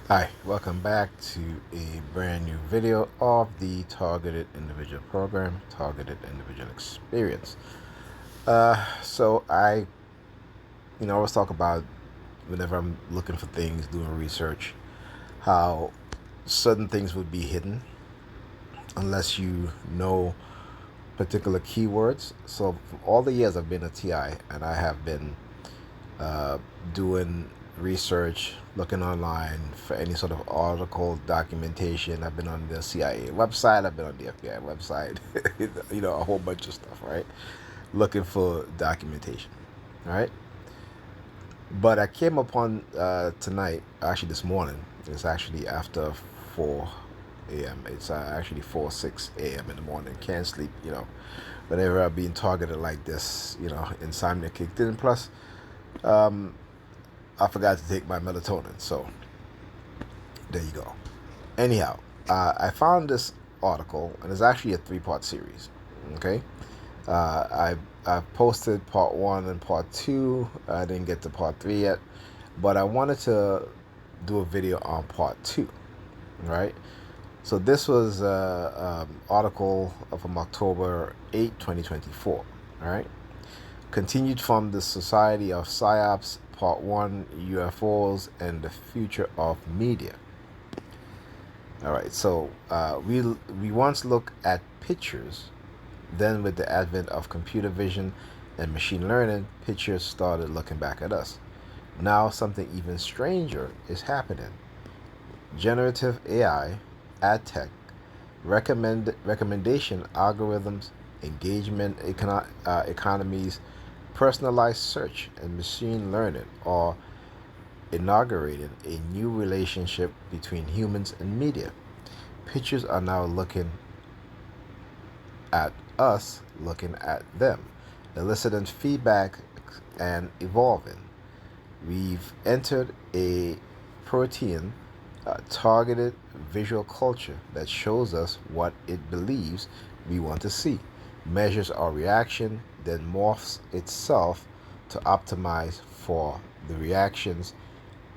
Hi, welcome back to a brand new video of the Targeted Individual Program, Targeted Individual Experience. So I always talk about whenever I'm looking for things, doing research, how certain things would be hidden unless you know particular keywords. So for all the years I've been a TI, and I have been uh, doing research, looking online for any sort of article, documentation. I've been on the CIA website, I've been on the FBI website, a whole bunch of stuff, right? Looking for documentation, right? But I came upon tonight, actually this morning, it's actually after 4 a.m. It's actually 4, 6 a.m. in the morning. Can't sleep, whenever I'm being targeted like this, insomnia kicked in. Plus, um, I forgot to take my melatonin. So there you go. Anyhow, I found this article, and it's actually a three-part series. Okay, I posted part one and part two. I didn't get to part three yet, but I wanted to do a video on part two. Right. So this was an article from October 8, 2024. All right. Continued from the Society of PsyOps, Part 1, UFOs and the Future of Media. All right, so we once looked at pictures, then with the advent of computer vision and machine learning, pictures started looking back at us. Now something even stranger is happening. Generative AI, ad tech, recommendation algorithms, engagement economies, personalized search, and machine learning are inaugurating a new relationship between humans and media. Pictures are now looking at us, looking at them, eliciting feedback and evolving. We've entered a protein targeted visual culture that shows us what it believes we want to see, measures our reaction, then morphs itself to optimize for the reactions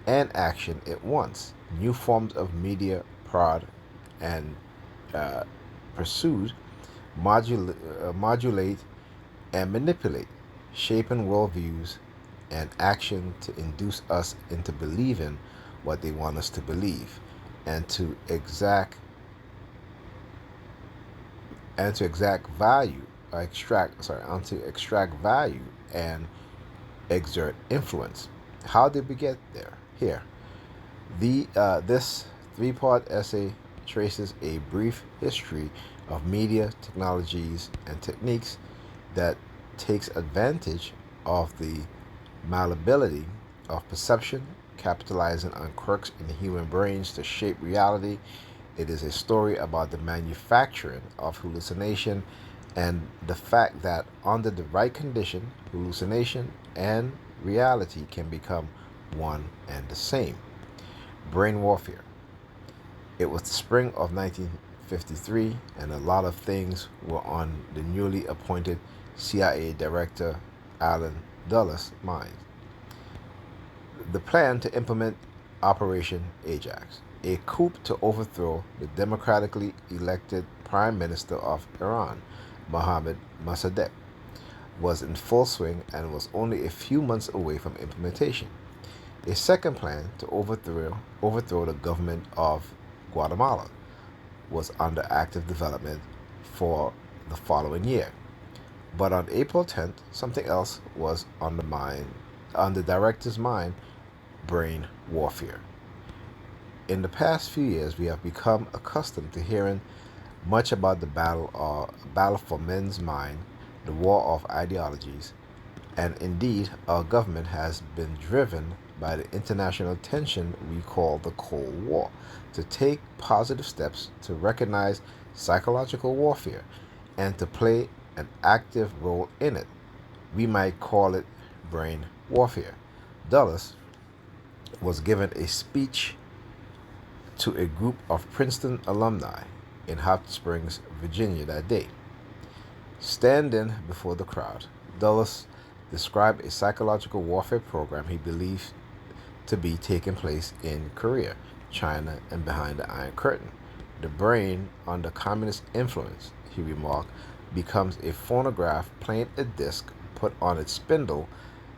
and action it wants. New forms of media prod and uh, pursued modulate and manipulate, shaping worldviews and action to induce us into believing what they want us to believe, and to exact value, and to extract value and exert influence. How did we get there? Here, this three-part essay traces a brief history of media technologies and techniques that takes advantage of the malleability of perception, capitalizing on quirks in human brains to shape reality. It is a story about the manufacturing of hallucination and the fact that under the right condition, hallucination and reality can become one and the same. Brain warfare. It was the spring of 1953, and a lot of things were on the newly appointed CIA Director Allen Dulles' mind. The plan to implement Operation Ajax, a coup to overthrow the democratically elected Prime Minister of Iran, Mohammad Mossadegh, was in full swing and was only a few months away from implementation. A second plan to overthrow the government of Guatemala was under active development for the following year. But on April 10th, something else was on the director's mind: brain warfare. In the past few years, we have become accustomed to hearing much about the battle for men's mind, the war of ideologies, and indeed, our government has been driven by the international tension we call the Cold War to take positive steps to recognize psychological warfare and to play an active role in it. We might call it brain warfare. Dulles was given a speech to a group of Princeton alumni in Hot Springs, Virginia that day. Standing before the crowd, Dulles described a psychological warfare program he believed to be taking place in Korea. China, and behind the Iron Curtain. The brain, under communist influence, he remarked, becomes a phonograph playing a disc put on its spindle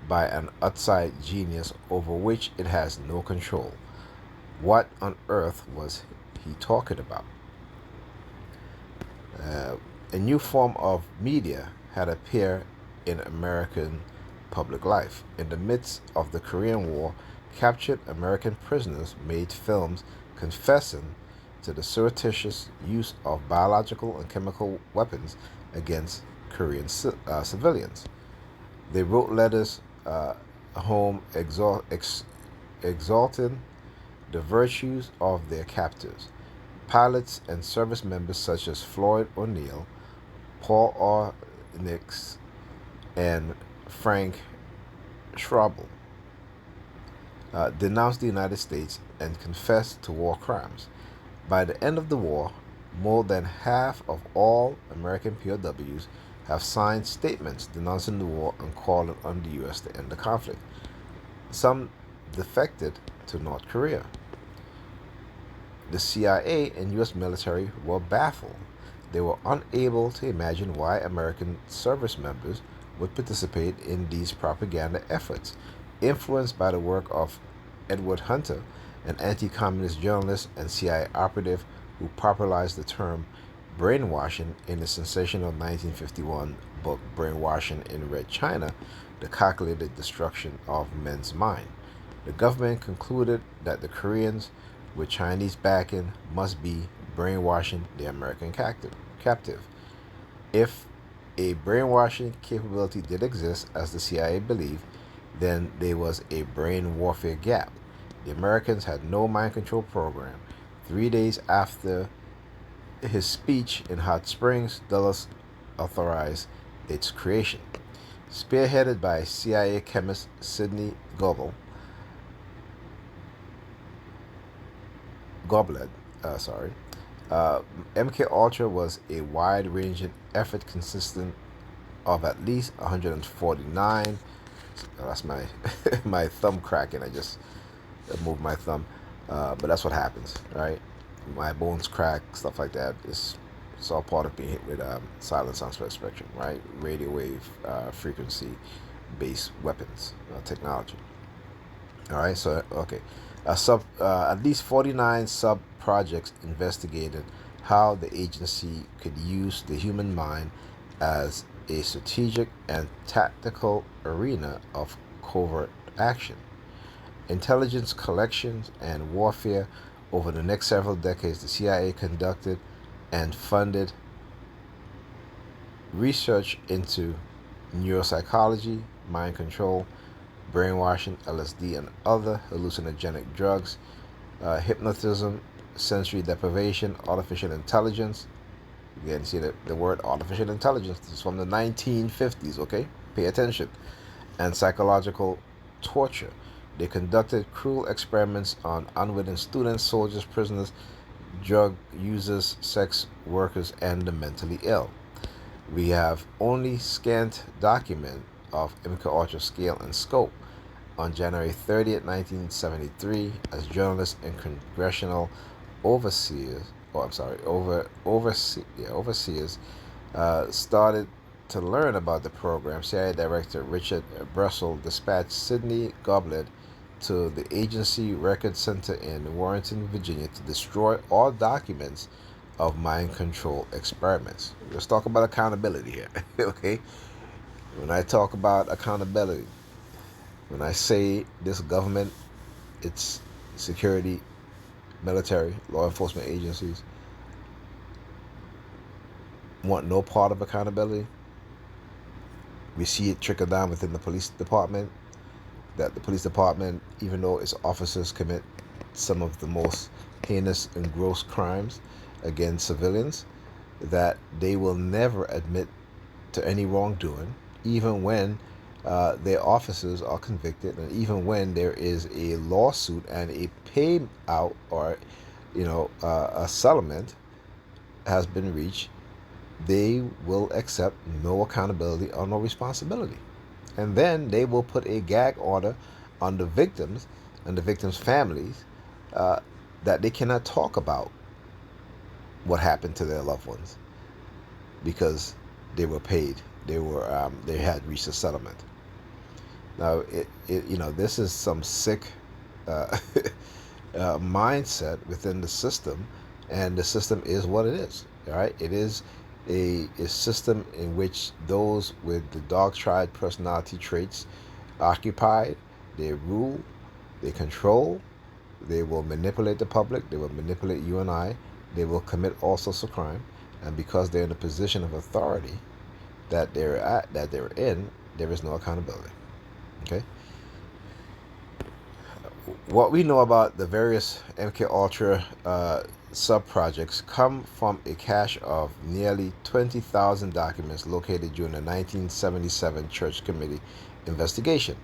by an outside genius over which it has no control. What on earth was he talking about? Uh, a new form of media had appeared in American public life. In the midst of the Korean War, captured American prisoners made films confessing to the surreptitious use of biological and chemical weapons against Korean civilians. They wrote letters home exalting the virtues of their captors. Pilots and service members such as Floyd O'Neill, Paul R. Nix, and Frank Schraubel denounced the United States and confessed to war crimes. By the end of the war, more than half of all American POWs have signed statements denouncing the war and calling on the U.S. to end the conflict. Some defected to North Korea. The CIA and U.S. military were baffled. They were unable to imagine why American service members would participate in these propaganda efforts. Influenced by the work of Edward Hunter, an anti communist journalist and CIA operative who popularized the term brainwashing in the sensational 1951 book Brainwashing in Red China, The Calculated Destruction of Men's Mind. The government concluded that the Koreans, with Chinese backing, must be brainwashing the American captive. If a brainwashing capability did exist, as the CIA believed, then there was a brain warfare gap. The Americans had no mind control program. 3 days after his speech in Hot Springs, Dulles authorized its creation. Spearheaded by CIA chemist Sidney Gottlieb, MK Ultra was a wide-ranging effort consisting of at least 149. That's my my thumb cracking. I just moved my thumb, but that's what happens, right? My bones crack, stuff like that. It's all part of being hit with silence on spectrum, right? Radio wave frequency based weapons technology. All right, so okay, at least 49 sub projects investigated how the agency could use the human mind as a strategic and tactical arena of covert action. Intelligence collections and warfare over the next several decades, the CIA conducted and funded research into neuropsychology, mind control, brainwashing, LSD, and other hallucinogenic drugs, hypnotism, sensory deprivation, artificial intelligence. Again, see the word artificial intelligence. This is from the 1950s, okay? Pay attention. And psychological torture. They conducted cruel experiments on unwitting students, soldiers, prisoners, drug users, sex workers, and the mentally ill. We have only scant document of MK Ultra scale and scope. On January 30th, 1973, as journalists and congressional overseers, overseers started to learn about the program, CIA Director Richard Bressel dispatched Sidney Gottlieb to the agency record center in Warrenton, Virginia, to destroy all documents of mind control experiments. Let's talk about accountability here, okay? When I talk about accountability, when I say this government, its security, military, law enforcement agencies want no part of accountability, we see it trickle down within the police department, that the police department, even though its officers commit some of the most heinous and gross crimes against civilians, that they will never admit to any wrongdoing, even when their officers are convicted, and even when there is a lawsuit and a payout or a settlement has been reached, they will accept no accountability or no responsibility. And then they will put a gag order on the victims and the victims' families that they cannot talk about what happened to their loved ones because they were paid. They had reached a settlement. Now, this is some sick uh, mindset within the system, and the system is what it is. All right, it is a system in which those with the dog triad personality traits occupy, they rule, they control, they will manipulate the public, they will manipulate you and I, they will commit all sorts of crime, and because they're in a position of authority that they're in, there is no accountability. Okay, what we know about the various MK Ultra sub-projects come from a cache of nearly 20,000 documents located during the 1977 Church Committee investigation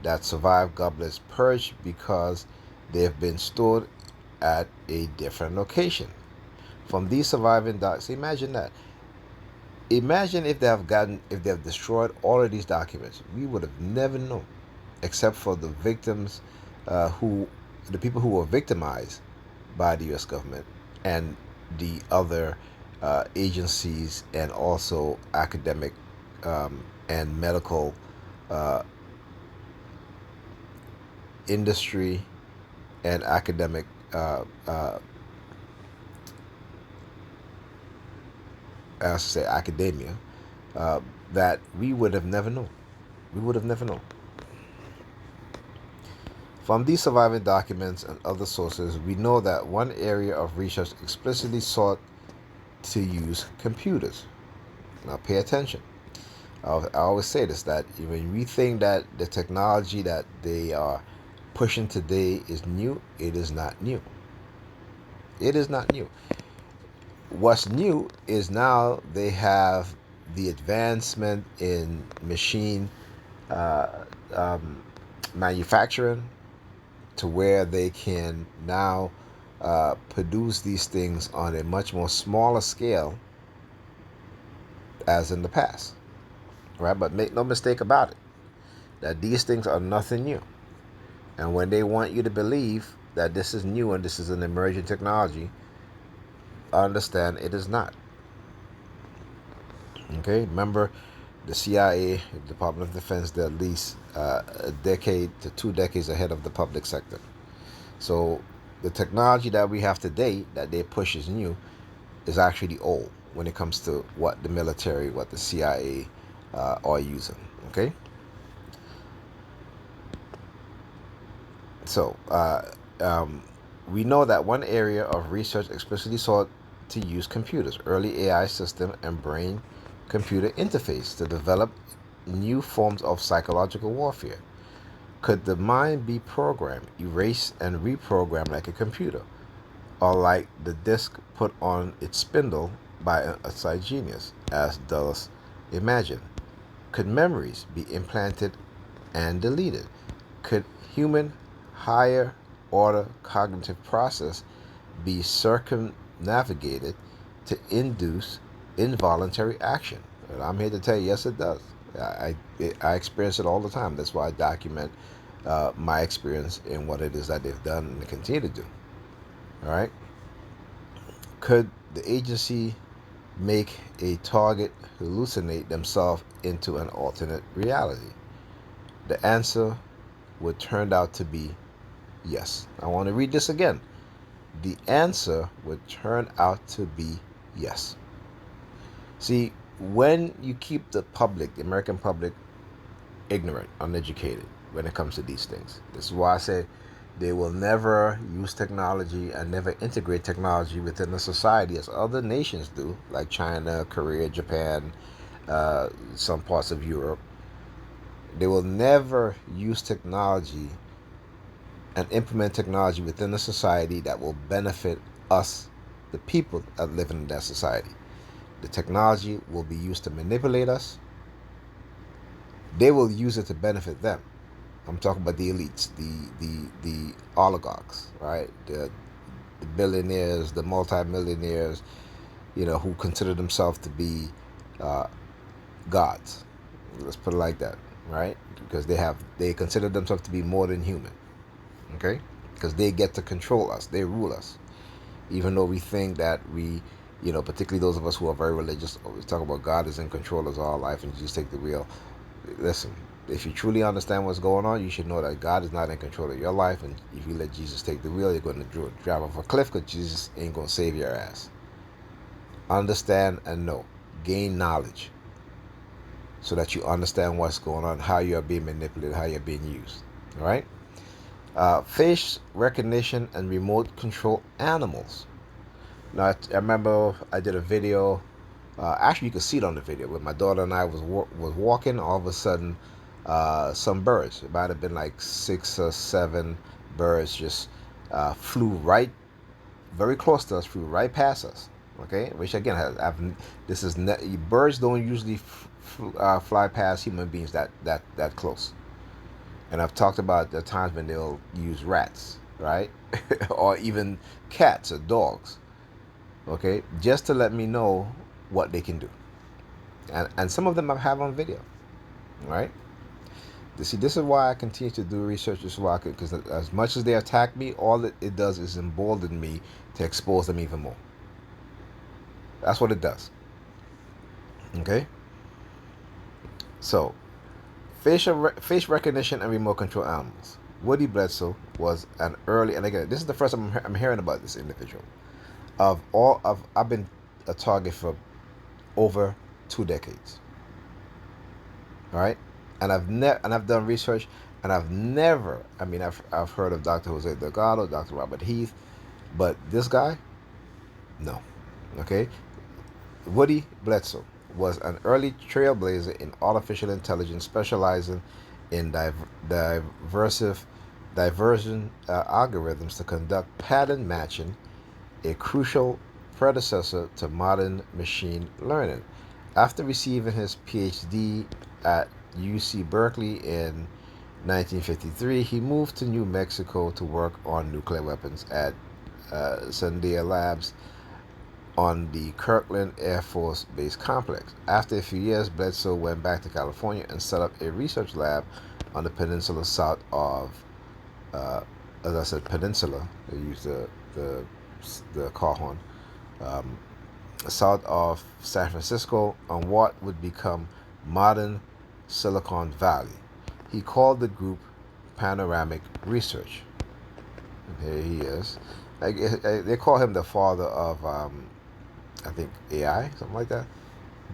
that survived Goblet's purge because they have been stored at a different location. From these surviving docs, imagine that. Imagine if they have destroyed all of these documents. We would have never known, except for the victims, who, the people who were victimized by the U.S. government and the other agencies, and also academic and medical uh, industry and academic I should say academia, uh, that we would have never known. We would have never known. From these surviving documents and other sources, we know that one area of research explicitly sought to use computers. Now, pay attention. I always say this, that when we think that the technology that they are pushing today is new, it is not new. It is not new. What's new is now they have the advancement in machine uh, um, manufacturing, to where they can now produce these things on a much more smaller scale as in the past, right? But make no mistake about it, that these things are nothing new. And when they want you to believe that this is new and this is an emerging technology, understand it is not. Okay, remember, the CIA, the Department of Defense, they're at least a decade to 2 decades ahead of the public sector. So the technology that we have today that they push is new is actually old when it comes to what the military, what the CIA are using. Okay, so we know that one area of research explicitly sought to use computers, early AI system and brain computer interface to develop new forms of psychological warfare. Could the mind be programmed, erased, and reprogrammed like a computer, or like the disk put on its spindle by an outside genius, as Dulles imagined? Could memories be implanted and deleted? Could human higher order cognitive process be circumnavigated to induce involuntary action? And I'm here to tell you, yes, it does. I experience it all the time. That's why I document my experience in what it is that they've done and continue to do. All right. Could the agency make a target hallucinate themselves into an alternate reality? The answer would turn out to be yes. I want to read this again. The answer would turn out to be yes. See, when you keep the public, the American public, ignorant, uneducated when it comes to these things, this is why I say they will never use technology and never integrate technology within the society as other nations do, like China, Korea, Japan, some parts of Europe. They will never use technology and implement technology within a society that will benefit us, the people that live in that society. The technology will be used to manipulate us. They will use it to benefit them. I'm talking about the elites, the oligarchs, right? The billionaires, the multimillionaires, who consider themselves to be uh, gods. Let's put it like that, right? Because they consider themselves to be more than human. Okay. because they get to control us, they rule us. Even though we think that we, particularly those of us who are very religious, always talk about God is in control of our life and Jesus take the wheel. Listen, if you truly understand what's going on, you should know that God is not in control of your life, and if you let Jesus take the wheel, you're going to drive off a cliff because Jesus ain't going to save your ass. Understand and know. Gain knowledge so that you understand what's going on, how you are being manipulated, how you're being used. All right? Face recognition and remote control animals. Now, I remember I did a video. Actually, you could see it on the video. When my daughter and I was walking, all of a sudden, some birds. It might have been like 6 or 7 birds just flew right, very close to us, flew right past us. Okay, which again, birds don't usually fly past human beings that close. And I've talked about the times when they'll use rats, right, or even cats or dogs. Okay, just to let me know what they can do, and some of them I have on video, right? See, this is why I continue to do research. This is why because as much as they attack me, all it does is embolden me to expose them even more. That's what it does. Okay. So, face recognition and remote control animals. Woody Bledsoe was an early, and again, this is the first time I'm hearing about this individual. I've been a target for over 2 decades. All right, and I've done research, and I've never. I mean, I've heard of Dr. Jose Delgado, Dr. Robert Heath, but this guy, no. Okay, Woody Bledsoe was an early trailblazer in artificial intelligence, specializing in diversion algorithms to conduct pattern matching, a crucial predecessor to modern machine learning. After receiving his PhD at UC Berkeley in 1953, he moved to New Mexico to work on nuclear weapons at Sandia Labs on the Kirtland Air Force Base Complex. After a few years, Bledsoe went back to California and set up a research lab on the peninsula south of, as I said, peninsula. They use the car horn. South of San Francisco on what would become modern Silicon Valley. He called the group Panoramic Research. And here he is. They call him the father of, I think, AI, something like that.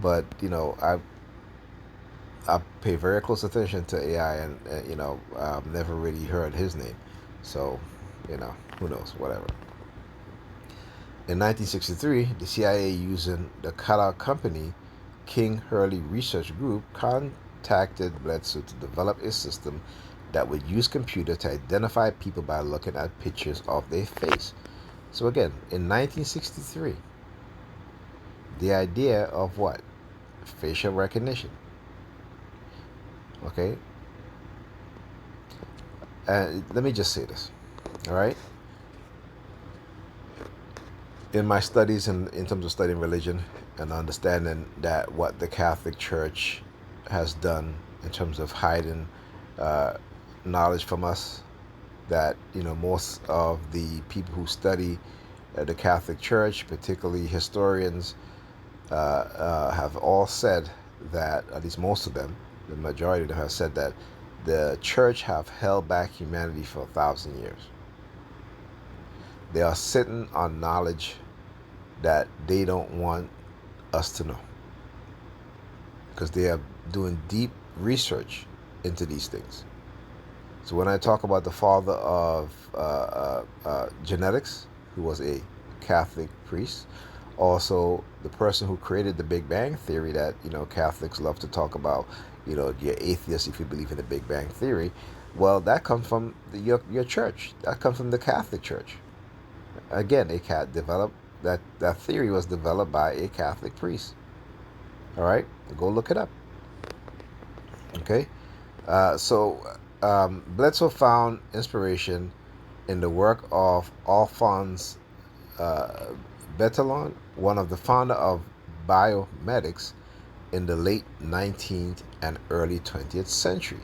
But, I pay very close attention to AI, and I've never really heard his name. So, who knows, whatever. In 1963, the CIA, using the Qatar company King Hurley Research Group, contacted Bledsoe to develop a system that would use computer to identify people by looking at pictures of their face. So again, in 1963, the idea of what? Facial recognition. Okay? And let me just say this, all right? In my studies, in terms of studying religion and understanding that what the Catholic Church has done in terms of hiding knowledge from us, that most of the people who study the Catholic Church, particularly historians, have all said that, at least most of them, the majority of them have said that the Church have held back humanity for 1,000 years. They are sitting on knowledge that they don't want us to know, because they are doing deep research into these things. So when I talk about the father of genetics, who was a Catholic priest, also the person who created the Big Bang Theory that Catholics love to talk about, you're atheist if you believe in the Big Bang Theory. Well, that comes from your church. That comes from the Catholic Church. Again, that theory was developed by a Catholic priest. All right, go look it up. Okay, Bledsoe found inspiration in the work of Alphonse Bertillon, one of the founder of biomedics in the late 19th and early 20th century.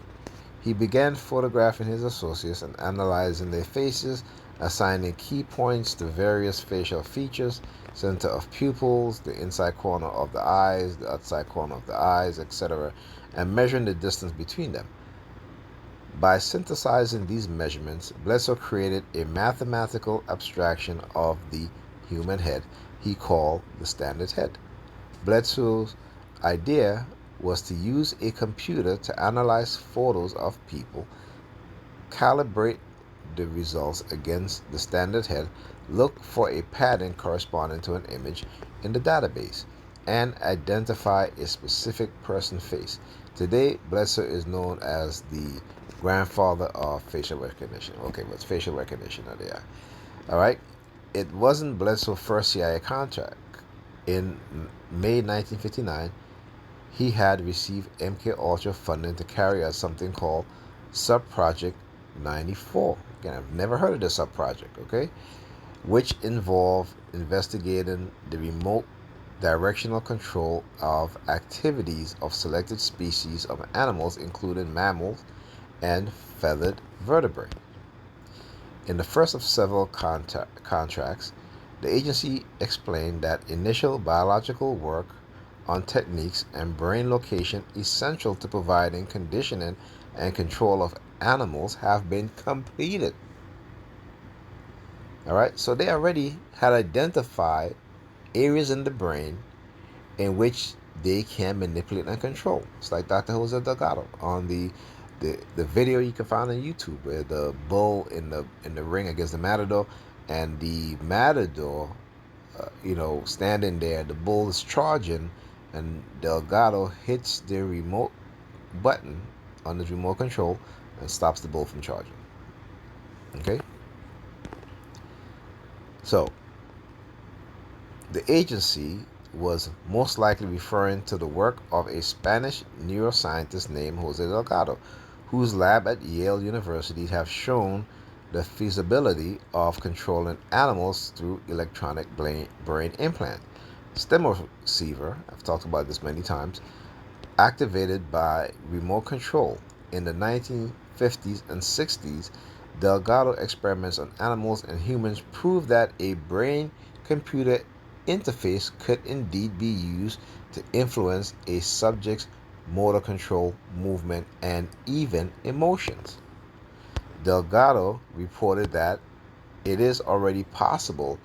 He began photographing his associates and analyzing their faces, assigning key points to various facial features, center of pupils, the inside corner of the eyes, the outside corner of the eyes, etc., and measuring the distance between them. By synthesizing these measurements, Bledsoe created a mathematical abstraction of the human head he called the standard head. Bledsoe's idea was to use a computer to analyze photos of people, calibrate the results against the standard head, look for a pattern corresponding to an image in the database, and identify a specific person's face. Today, Bledsoe is known as the grandfather of facial recognition. Okay, what's facial recognition? Oh, yeah. All right. It wasn't Bledsoe's first CIA contract. In May 1959, he had received MK Ultra funding to carry out something called Subproject 94. Again, I've never heard of this subproject, okay? Which involved investigating the remote directional control of activities of selected species of animals, including mammals and feathered vertebrae. In the first of several contracts, the agency explained that initial biological work on techniques and brain location essential to providing conditioning and control of animals have been completed. All right, so they already had identified areas in the brain in which they can manipulate and control. It's like Dr. Jose Delgado on the video you can find on YouTube, where the bull in the ring against the matador, and the matador, standing there. The bull is charging, and Delgado hits the remote button on the remote control and stops the bull from charging. Okay, so the agency was most likely referring to the work of a Spanish neuroscientist named Jose Delgado, whose lab at Yale University have shown the feasibility of controlling animals through electronic brain implant. Stem receiver, I've talked about this many times, activated by remote control. In the 1950s and 60s, Delgado experiments on animals and humans proved that a brain computer interface could indeed be used to influence a subject's motor control, movement, and even emotions. Delgado reported that it is already possible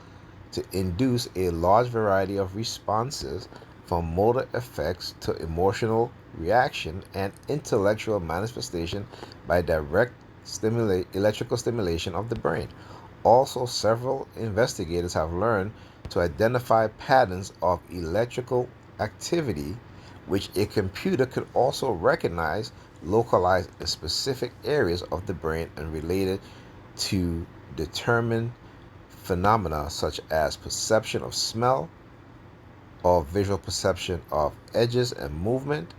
to induce a large variety of responses from motor effects to emotional reaction and intellectual manifestation by direct electrical stimulation of the brain. Also, several investigators have learned to identify patterns of electrical activity which a computer could also recognize localized in specific areas of the brain and related to determine phenomena such as perception of smell or visual perception of edges and movement.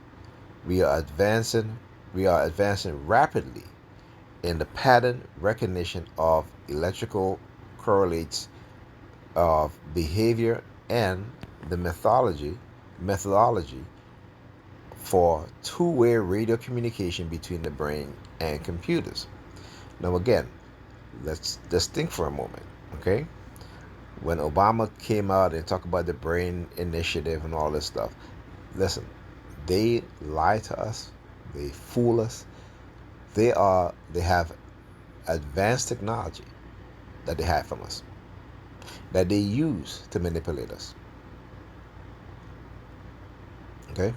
We are advancing rapidly in the pattern recognition of electrical correlates of behavior and the methodology for two-way radio communication between the brain and computers. Now again, let's just think for a moment, okay? When Obama came out and talked about the brain initiative and all this stuff, listen, they lie to us, they fool us. They have advanced technology that they hide from us, that they use to manipulate us. Okay?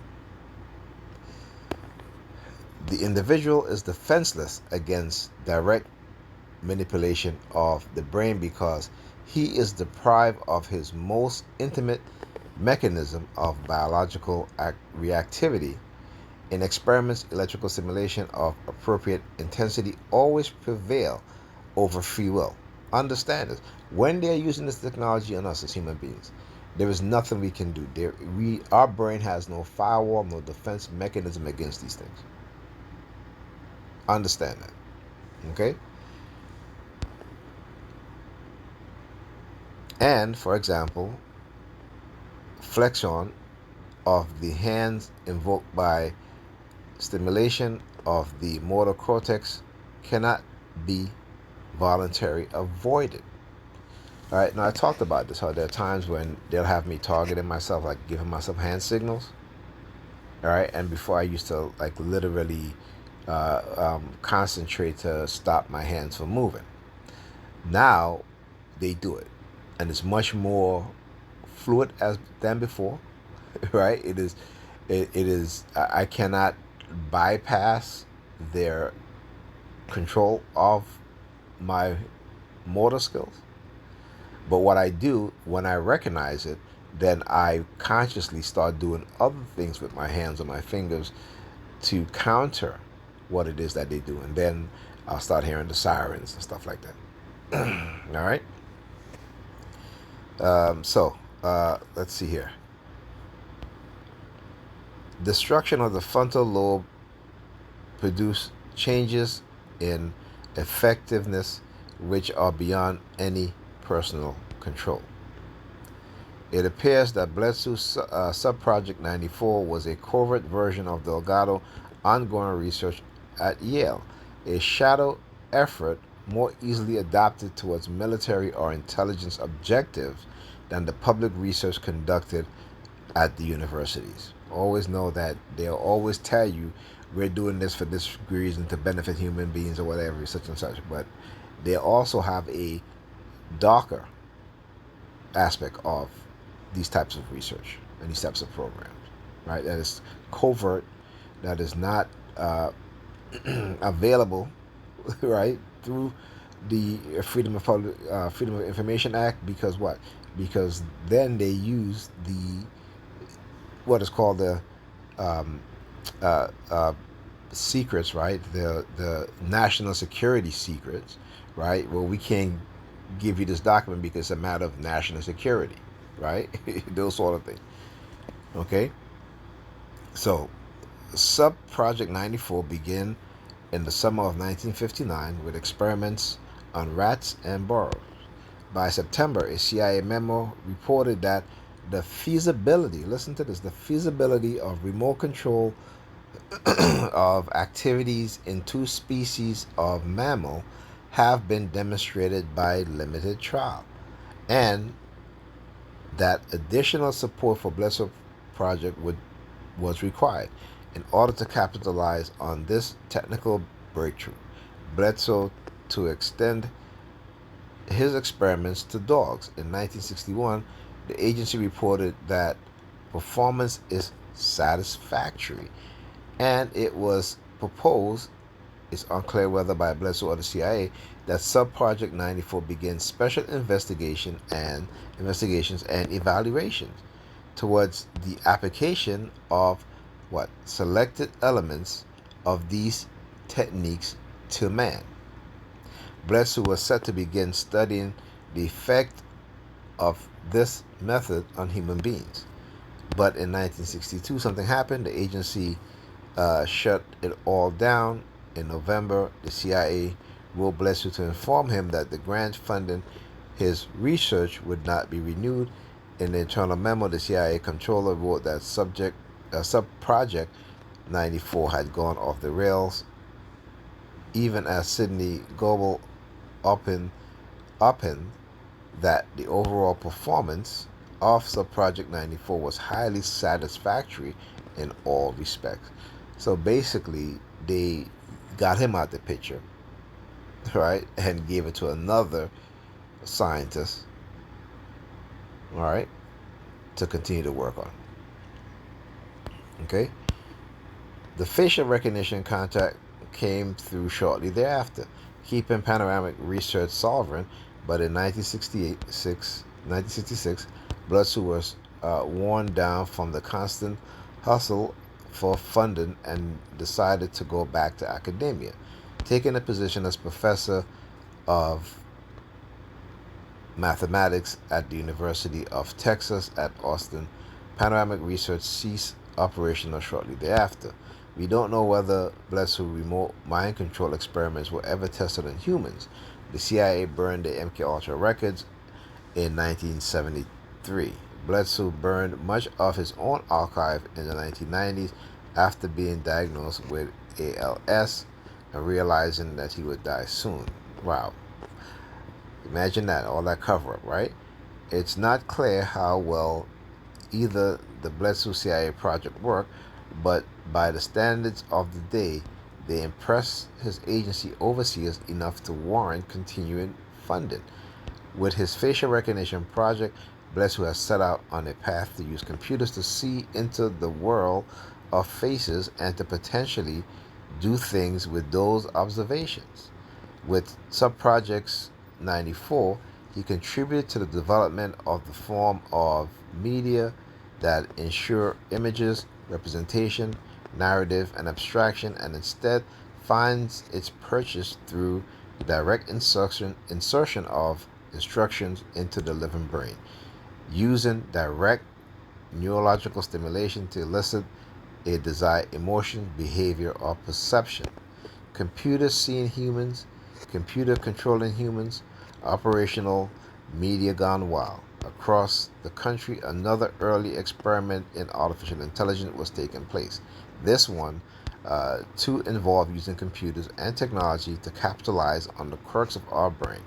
The individual is defenseless against direct manipulation of the brain because he is deprived of his most intimate mechanism of biological reactivity. In experiments, electrical stimulation of appropriate intensity always prevail over free will. Understand this. When they're using this technology on us as human beings, there is nothing we can do. Our brain has no firewall, no defense mechanism against these things. Understand that. Okay? And, for example, flexion of the hands invoked by stimulation of the motor cortex cannot be voluntarily avoided. All right, now I talked about this, how there are times when they'll have me targeting myself, like giving myself hand signals. All right, and before I used to like literally concentrate to stop my hands from moving. Now they do it, and it's much more fluid as than before. Right? It is. I cannot bypass their control of my motor skills. But what I do when I recognize it, then I consciously start doing other things with my hands or my fingers to counter what it is that they do. And then I'll start hearing the sirens and stuff like that. All right. Let's see here. Destruction of the frontal lobe produce changes in effectiveness which are beyond any personal control. It appears that Bledsoe's Subproject 94 was a covert version of Delgado ongoing research at Yale, a shadow effort more easily adapted towards military or intelligence objectives than the public research conducted at the universities. Always know that they'll always tell you we're doing this for this reason to benefit human beings or whatever, such and such, but they also have a darker aspect of these types of research and these types of programs, right? That is covert, that is not available, right, through the Freedom of Information Act. Because what? Because then they use the what is called the um, uh, uh, secrets, right? The national security secrets, right? Well, we can't give you this document because it's a matter of national security, right? Those sort of things. Okay, so Sub Project 94 began in the summer of 1959 with experiments on rats and burros. By September, a CIA memo reported that the feasibility, listen to this, the feasibility of remote control of activities in two species of mammal have been demonstrated by limited trial, and that additional support for Bledsoe project was required in order to capitalize on this technical breakthrough. Bledsoe to extend his experiments to dogs. In 1961, the agency reported that performance is satisfactory, and it was proposed, it's unclear whether by Bledsoe or the CIA, that Subproject 94 begins special investigations and evaluations towards the application of what selected elements of these techniques to man. Bledsoe was set to begin studying the effect of this method on human beings. But in 1962, something happened. The agency shut it all down. In November, the CIA wrote Bledsoe to inform him that the grant funding his research would not be renewed. In the internal memo, the CIA controller wrote that Subproject 94 had gone off the rails, even as Sidney Goebel opened that the overall performance of Subproject 94 was highly satisfactory in all respects. So basically, they got him out the picture, right, and gave it to another scientist, all right, to continue to work on. Okay, the facial recognition contract came through shortly thereafter, keeping Panoramic Research sovereign. But in 1966, Bledsoe was worn down from the constant hustle for funding and decided to go back to academia, taking a position as professor of mathematics at the University of Texas at Austin. Panoramic Research ceased operational shortly thereafter. We don't know whether Bledsoe's remote mind control experiments were ever tested on humans. The CIA burned the MKUltra records in 1973. Bledsoe burned much of his own archive in the 1990s after being diagnosed with ALS, and realizing that he would die soon. Wow. Imagine that, all that cover up, right? It's not clear how well either the Bledsoe CIA project worked, but by the standards of the day, they impressed his agency overseers enough to warrant continuing funding. With his facial recognition project, Bledsoe has set out on a path to use computers to see into the world of faces and to potentially do things with those observations. With Subprojects 94, he contributed to the development of the form of media that ensure images, representation, narrative, and abstraction, and instead finds its purchase through direct insertion of instructions into the living brain, using direct neurological stimulation to elicit a desired emotion, behavior, or perception. Computer seeing humans, computer controlling humans, operational media gone wild. Across the country, another early experiment in artificial intelligence was taking place. This one to involve using computers and technology to capitalize on the quirks of our brain.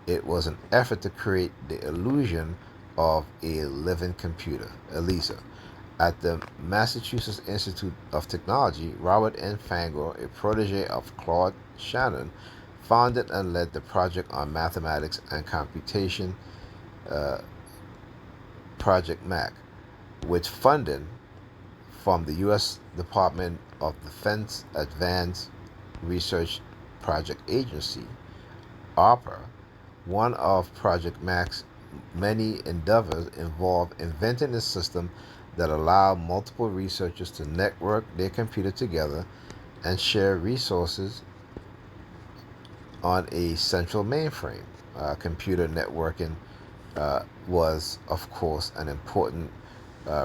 It was an effort to create the illusion of a living computer, ELISA. At the Massachusetts Institute of Technology, Robert N. Fangor, a protege of Claude Shannon, founded and led the project on mathematics and computation, uh, Project MAC, with funding from the U.S. Department of Defense Advanced Research Project Agency, ARPA. One of Project MAC's many endeavors involved inventing a system that allowed multiple researchers to network their computer together and share resources on a central mainframe. Computer networking was, of course, an important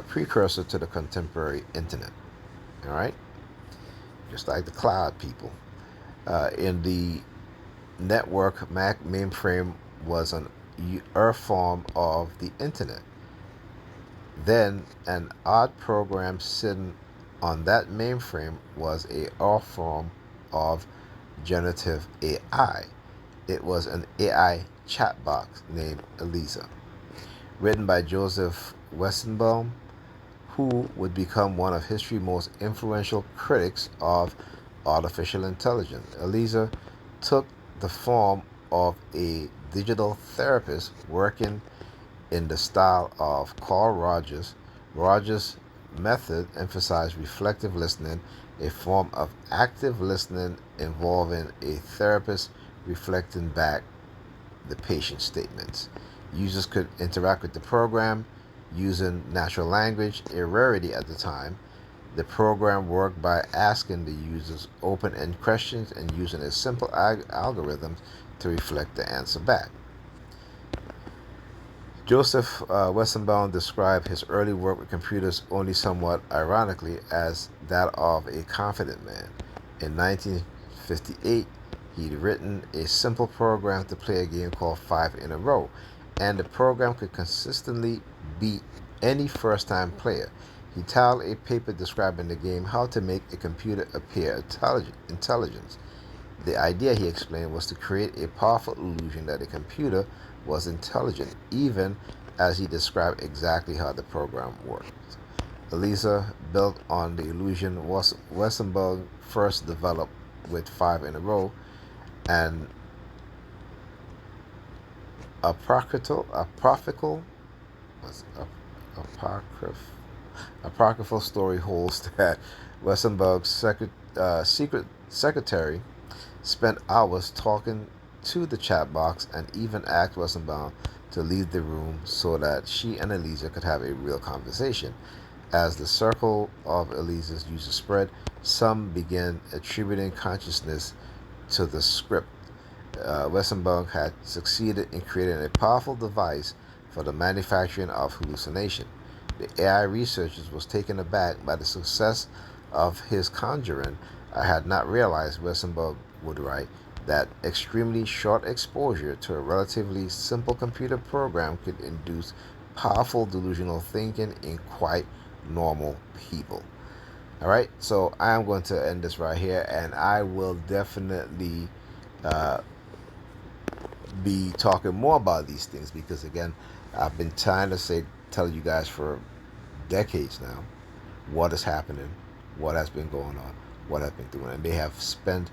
precursor to the contemporary internet. All right, just like the cloud, people. In the network, Mac mainframe was an earth form of the internet. Then, an odd program sitting on that mainframe was a R form of generative AI. It was an AI chat box named Elisa, written by Joseph Westenbaum, who would become one of history's most influential critics of artificial intelligence. Elisa took the form of a digital therapist working in the style of Carl Rogers. Rogers' method emphasized reflective listening, a form of active listening involving a therapist reflecting back the patient's statements. Users could interact with the program using natural language, a rarity at the time. The program worked by asking the users open-end questions and using a simple algorithm to reflect the answer back. Joseph Westenbaum described his early work with computers only somewhat ironically as that of a confident man. In 1958, he'd written a simple program to play a game called Five in a Row, and the program could consistently beat any first-time player. He tiled a paper describing the game how to make a computer appear intelligent. The idea, he explained, was to create a powerful illusion that a computer was intelligent, even as he described exactly how the program worked. Elisa built on the illusion Westenbaum first developed with Five in a Row, and apocryphal story holds that Westenbaum's secret secretary spent hours talking to the chat box and even asked Westenbaum to leave the room so that she and Elisa could have a real conversation. As the circle of Elisa's users spread, some began attributing consciousness to the script. Westenbaum had succeeded in creating a powerful device for the manufacturing of hallucination. The AI researchers was taken aback by the success of his conjuring. I had not realized, Westenbaum would write, that extremely short exposure to a relatively simple computer program could induce powerful delusional thinking in quite normal people. All right, so I am going to end this right here, and I will definitely uh, be talking more about these things because, again, I've been trying to tell you guys for decades now what is happening, what has been going on, what I've been doing, and they have spent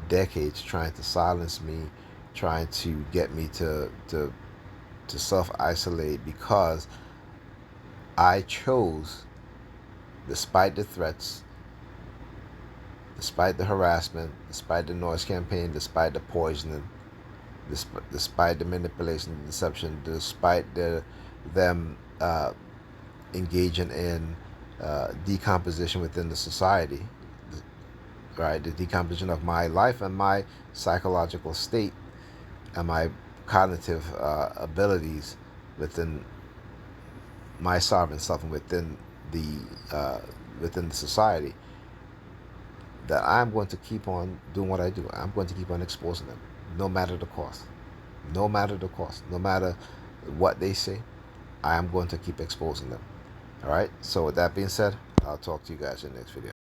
decades trying to silence me, trying to get me to self isolate because I chose, despite the threats, despite the harassment, despite the noise campaign, despite the poisoning, despite the manipulation, the deception, despite them engaging in decomposition within the society, right? The decomposition of my life and my psychological state and my cognitive abilities within my sovereign self and the within the society, that I'm going to keep on doing what I do. I'm going to keep on exposing them, no matter the cost. No matter the cost. No matter what they say, I am going to keep exposing them. All right. So with that being said, I'll talk to you guys in the next video.